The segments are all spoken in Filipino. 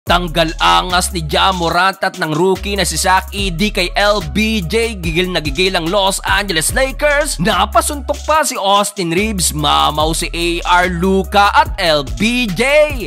Tanggal angas ni Ja Morant at ng rookie na si Zach Edey kay LBJ. Gigil na gigil ang Los Angeles Lakers. Napasuntok pa si Austin Reeves, mamaw si AR, Luka at LBJ.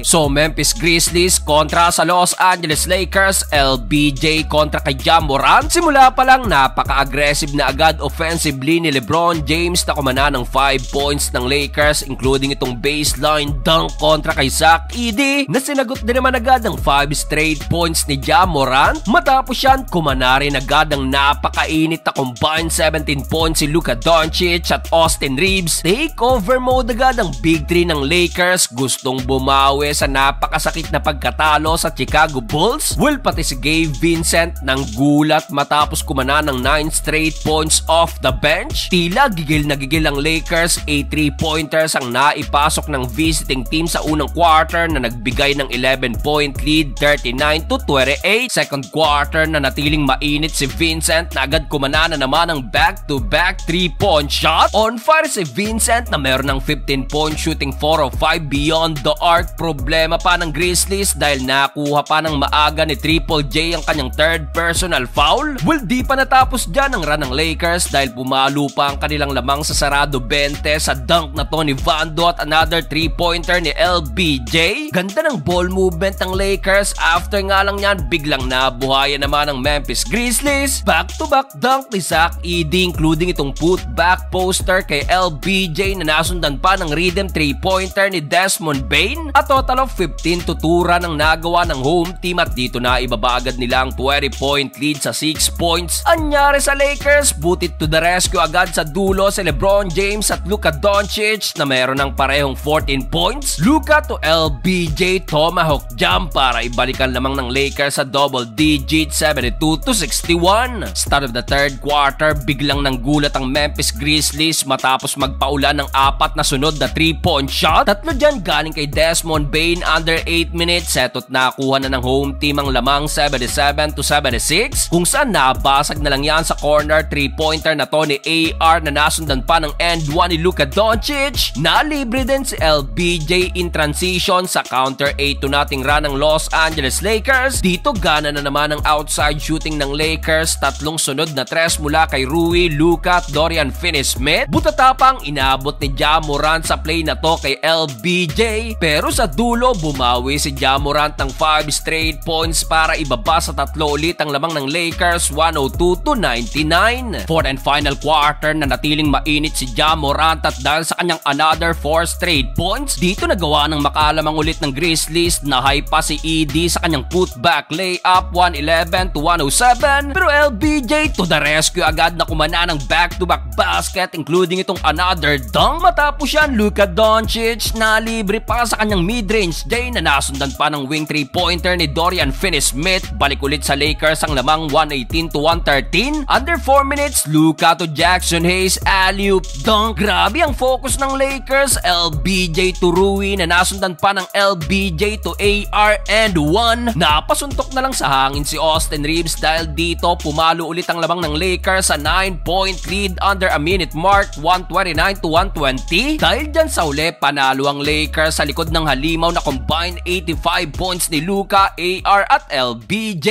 So Memphis Grizzlies kontra sa Los Angeles Lakers, LBJ kontra kay Ja Morant. Simula pa lang napaka-aggressive na agad offensively ni LeBron James na kumana ng 5 points ng Lakers, including itong baseline dunk kontra kay Zach Edey na sinagot din naman agad ang 5 straight points ni Ja Morant. Matapos yan, kumana rin agad ang napakainit na combined 17 points si Luka Doncic at Austin Reeves. Takeover mode agad ang Big 3 ng Lakers. Gustong bumawi sa napakasakit na pagkatalo sa Chicago Bulls. Well, pati si Gabe Vincent nang gulat matapos kumana ng 9 straight points off the bench. Tila gigil na gigil ang Lakers. 8 3-pointers ang naipasok ng visiting team sa unang quarter na nagbigay ng 11-point lead, 39-28. Second quarter na natiling mainit si Vincent na agad kumana na naman ang back-to-back 3-point shot. On fire si Vincent na meron ng 15-point shooting 4 of 5 beyond the arc. Problema pa ng Grizzlies dahil nakuha pa ng maaga ni Triple J ang kanyang third personal foul. Well, di pa natapos dyan ang run ng Lakers dahil pumalo pa ang kanilang lamang sa sarado 20 sa dunk na to ni Vando at another 3-pointer ni LBJ. Ganda ng ball movement ng Lakers. After nga lang yan, biglang nabuhayan naman ng Memphis Grizzlies. Back-to-back dunk ni Zach Edey, including itong put-back poster kay LBJ na nasundan pa ng rhythm 3-pointer ni Desmond Bane. A total of 15 tuturan ang nagawa ng home team at dito na ibabagad nila ang 20-point lead sa 6 points. Anyari sa Lakers, butit to the rescue agad sa dulo si LeBron James at Luka Doncic na meron ng parehong 14 points. Luka to LBJ tomahawk jump para ibalikan lamang ng Lakers sa double digit, 72-61. Start of the third quarter, biglang nanggulat ang Memphis Grizzlies matapos magpaulan ng 4 na sunod na 3-point shot. Tatlo dyan galing kay Desmond Bane under 8 minutes. Seto't nakuha na ng home team ang lamang 77-76, kung saan nabasag na lang yan sa corner 3-pointer na to ni AR na nasundan pa ng end 1 ni Luka Doncic. Nalibre din si LBJ in transition sa counter 8-0 run ng Los Angeles Lakers. Dito gana na naman ang outside shooting ng Lakers. Tatlong sunod na tres mula kay Rui, Luka at Dorian Finney-Smith. Butatapang inabot ni Ja Morant sa play na to kay LBJ. Pero sa dulo, bumawi si Ja Morant ng 5 straight points para ibaba sa tatlo ulit ang lamang ng Lakers, 102-99. Fourth and final quarter na natiling mainit si Ja Morant at dahil sa kanyang another 4 straight points, dito nagawa ng makalamang ulit ng Grizzlies. Na-high pa si Edey sa kanyang putback layup, 111-107. Pero LBJ to the rescue agad na kumana ng back-to-back basket, including itong another dunk. Matapos yan, Luka Doncic na libre pa sa kanyang mid-range J na nasundan pa ng wing 3-pointer ni Dorian Finney-Smith. Balik ulit sa Lakers ang lamang 118-113. Under 4 minutes, Luka to Jackson Hayes, alley-oop dunk. Grabe ang focus ng Lakers. LBJ to Rui na nasundan pa ng LBJ to AR and 1. Napasuntok na lang sa hangin si Austin Reeves dahil dito pumalo ulit ang lamang ng Lakers sa 9-point lead under a minute mark, 129-120. Dahil dyan sa uli, panalo ang Lakers sa likod ng halimaw na combined 85 points ni Luka, AR at LBJ.